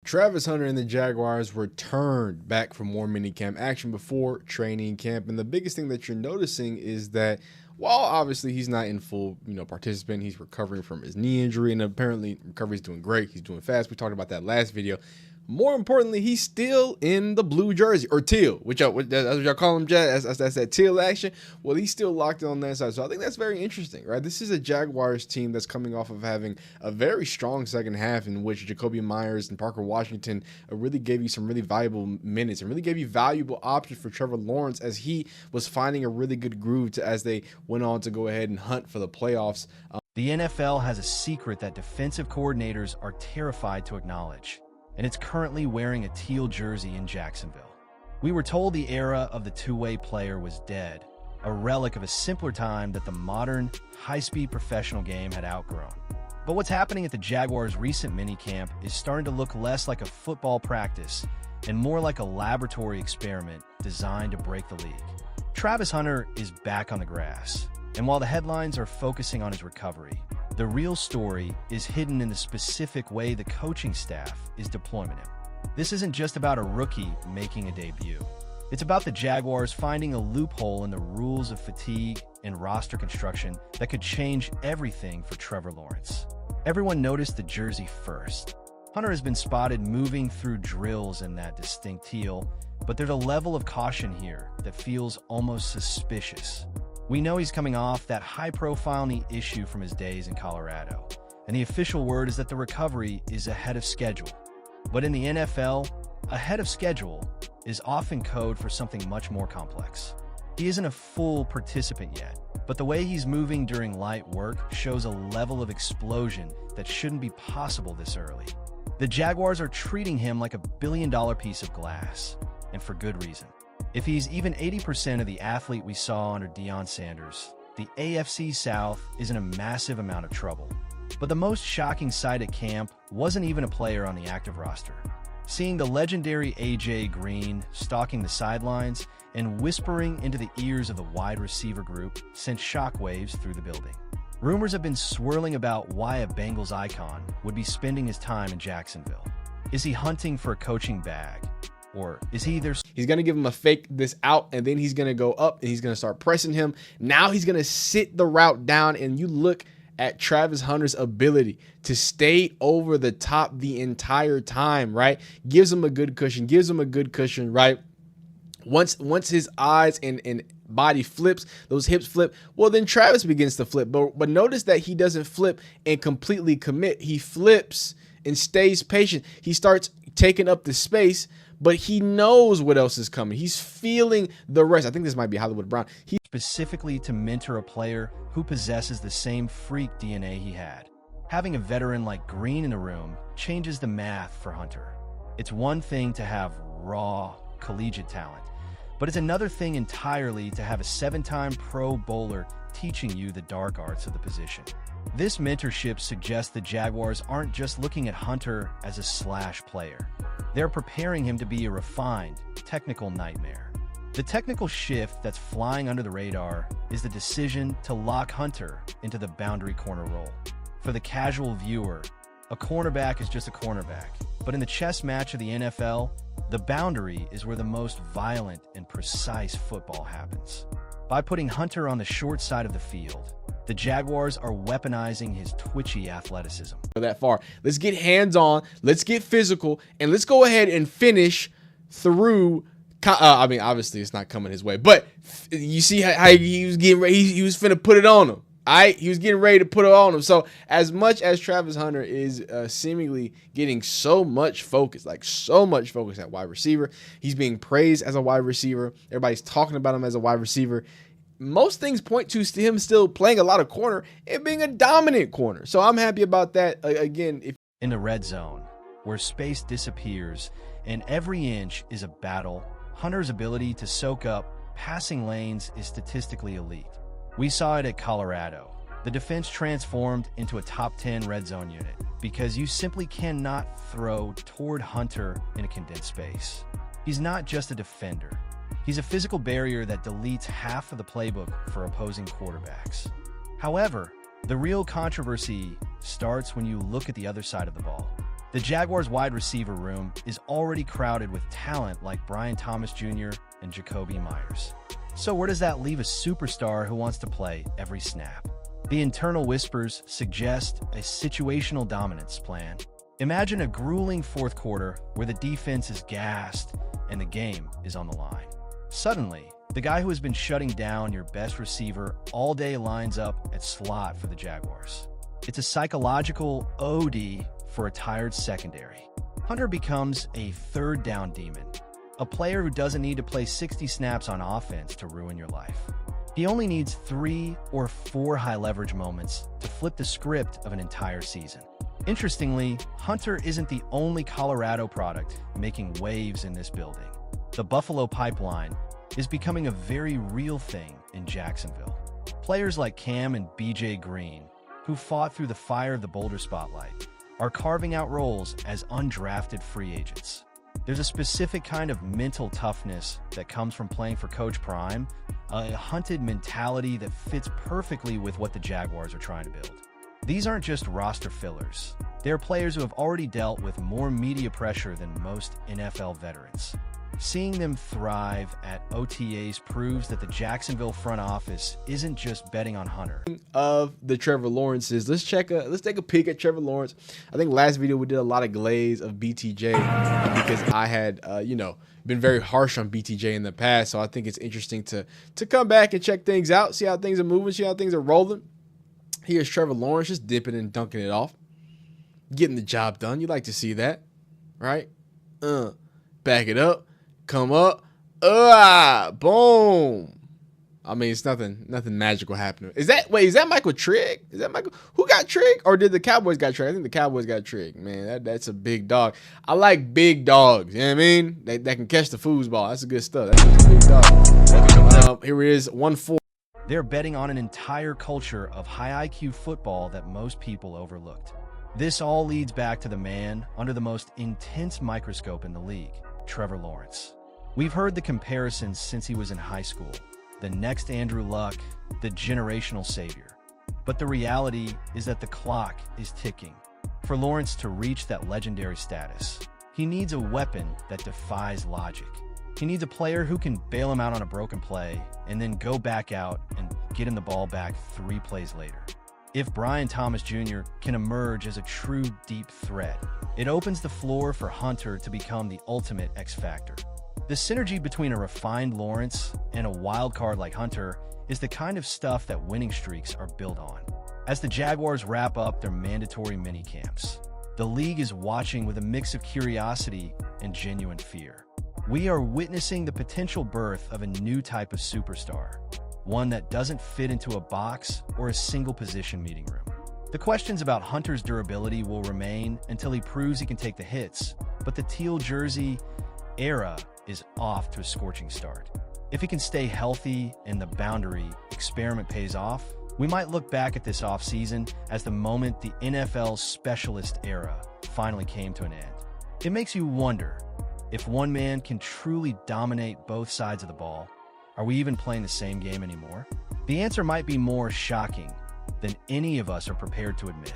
Travis Hunter and the Jaguars returned back for more minicamp action before training camp. And the biggest thing that you're noticing is that while obviously he's not in full, participant, he's recovering from his knee injury, and apparently recovery's doing great. He's doing fast. We talked about that last video. More importantly, he's still in the blue jersey, or teal, that's what y'all call him, Jazz. That's that teal action. Well, he's still locked in on that side. So I think that's very interesting, right? This is a Jaguars team that's coming off of having a very strong second half in which Jacoby Myers and Parker Washington really gave you some really valuable minutes and really gave you valuable options for Trevor Lawrence as he was finding a really good groove as they went on to go ahead and hunt for the playoffs. The NFL has a secret that defensive coordinators are terrified to acknowledge, and it's currently wearing a teal jersey in Jacksonville. We were told the era of the two-way player was dead, a relic of a simpler time that the modern, high-speed professional game had outgrown. But what's happening at the Jaguars' recent minicamp is starting to look less like a football practice and more like a laboratory experiment designed to break the league. Travis Hunter is back on the grass, and while the headlines are focusing on his recovery, the real story is hidden in the specific way the coaching staff is deploying him. This isn't just about a rookie making a debut. It's about the Jaguars finding a loophole in the rules of fatigue and roster construction that could change everything for Trevor Lawrence. Everyone noticed the jersey first. Hunter has been spotted moving through drills in that distinct teal, but there's a level of caution here that feels almost suspicious. We know he's coming off that high-profile knee issue from his days in Colorado, and the official word is that the recovery is ahead of schedule. But in the NFL, ahead of schedule is often code for something much more complex. He isn't a full participant yet, but the way he's moving during light work shows a level of explosion that shouldn't be possible this early. The Jaguars are treating him like a billion-dollar piece of glass, and for good reason. If he's even 80% of the athlete we saw under Deion Sanders, the AFC South is in a massive amount of trouble. But the most shocking sight at camp wasn't even a player on the active roster. Seeing the legendary A.J. Green stalking the sidelines and whispering into the ears of the wide receiver group sent shockwaves through the building. Rumors have been swirling about why a Bengals icon would be spending his time in Jacksonville. Is he hunting for a coaching bag? Or is he either... He's going to give him a fake this out, and then he's going to go up, and he's going to start pressing him. Now he's going to sit the route down, and you look at Travis Hunter's ability to stay over the top the entire time, right? Gives him a good cushion, right? Once his eyes and body flips, those hips flip, well, then Travis begins to flip. But notice that he doesn't flip and completely commit. He flips and stays patient. He starts taking up the space, but he knows what else is coming. He's feeling the rest. I think this might be Hollywood Brown. Specifically to mentor a player who possesses the same freak DNA he had. Having a veteran like Green in the room changes the math for Hunter. It's one thing to have raw, collegiate talent, but it's another thing entirely to have a 7-time Pro Bowler teaching you the dark arts of the position. This mentorship suggests the Jaguars aren't just looking at Hunter as a slash player. They're preparing him to be a refined, technical nightmare. The technical shift that's flying under the radar is the decision to lock Hunter into the boundary corner role. For the casual viewer, a cornerback is just a cornerback. But in the chess match of the NFL, the boundary is where the most violent and precise football happens. By putting Hunter on the short side of the field, the Jaguars are weaponizing his twitchy athleticism. That far. Let's get hands-on, let's get physical, and let's go ahead and finish through. I mean, obviously it's not coming his way, but you see how he was getting ready. He was finna put it on him. He was getting ready to put it on him. So as much as Travis Hunter is seemingly getting so much focus at wide receiver, he's being praised as a wide receiver. Everybody's talking about him as a wide receiver. Most things point to him still playing a lot of corner and being a dominant corner. So I'm happy about that. Again, in the red zone, where space disappears and every inch is a battle, Hunter's ability to soak up passing lanes is statistically elite. We saw it at Colorado. The defense transformed into a top 10 red zone unit because you simply cannot throw toward Hunter in a condensed space. He's not just a defender. He's a physical barrier that deletes half of the playbook for opposing quarterbacks. However, the real controversy starts when you look at the other side of the ball. The Jaguars' wide receiver room is already crowded with talent like Brian Thomas Jr. and Jacoby Myers. So where does that leave a superstar who wants to play every snap? The internal whispers suggest a situational dominance plan. Imagine a grueling fourth quarter where the defense is gassed and the game is on the line. Suddenly, the guy who has been shutting down your best receiver all day lines up at slot for the Jaguars. It's a psychological OD for a tired secondary. Hunter becomes a third down demon, a player who doesn't need to play 60 snaps on offense to ruin your life. He only needs 3 or 4 high-leverage moments to flip the script of an entire season. Interestingly, Hunter isn't the only Colorado product making waves in this building. The Buffalo Pipeline is becoming a very real thing in Jacksonville. Players like Cam and BJ Green, who fought through the fire of the Boulder spotlight, are carving out roles as undrafted free agents. There's a specific kind of mental toughness that comes from playing for Coach Prime, a hunted mentality that fits perfectly with what the Jaguars are trying to build. These aren't just roster fillers. They are players who have already dealt with more media pressure than most NFL veterans. Seeing them thrive at OTAs proves that the Jacksonville front office isn't just betting on Hunter. Of the Trevor Lawrences, let's take a peek at Trevor Lawrence. I think last video we did a lot of glaze of BTJ because I had been very harsh on BTJ in the past. So I think it's interesting to come back and check things out, see how things are moving, see how things are rolling. Here's Trevor Lawrence just dipping and dunking it off, getting the job done. You like to see that, right? Back it up. Come up, boom. I mean, it's nothing magical happening. Is that Michael Trigg? Is that Michael? Who got Trigg? Or did the Cowboys got Trigg? I think the Cowboys got Trigg. Man, that's a big dog. I like big dogs. You know what I mean? They can catch the foosball. That's a good stuff. That's a big dog. Here it is, 1-4. They're betting on an entire culture of high IQ football that most people overlooked. This all leads back to the man under the most intense microscope in the league, Trevor Lawrence. We've heard the comparisons since he was in high school. The next Andrew Luck, the generational savior. But the reality is that the clock is ticking. For Lawrence to reach that legendary status, he needs a weapon that defies logic. He needs a player who can bail him out on a broken play and then go back out and get him the ball back 3 plays later. If Brian Thomas Jr. can emerge as a true deep threat, it opens the floor for Hunter to become the ultimate X factor. The synergy between a refined Lawrence and a wild card like Hunter is the kind of stuff that winning streaks are built on. As the Jaguars wrap up their mandatory minicamps, the league is watching with a mix of curiosity and genuine fear. We are witnessing the potential birth of a new type of superstar, one that doesn't fit into a box or a single position meeting room. The questions about Hunter's durability will remain until he proves he can take the hits, but the teal jersey era is off to a scorching start. If he can stay healthy and the boundary experiment pays off, we might look back at this offseason as the moment the NFL specialist era finally came to an end. It makes you wonder, if one man can truly dominate both sides of the ball, are we even playing the same game anymore? The answer might be more shocking than any of us are prepared to admit.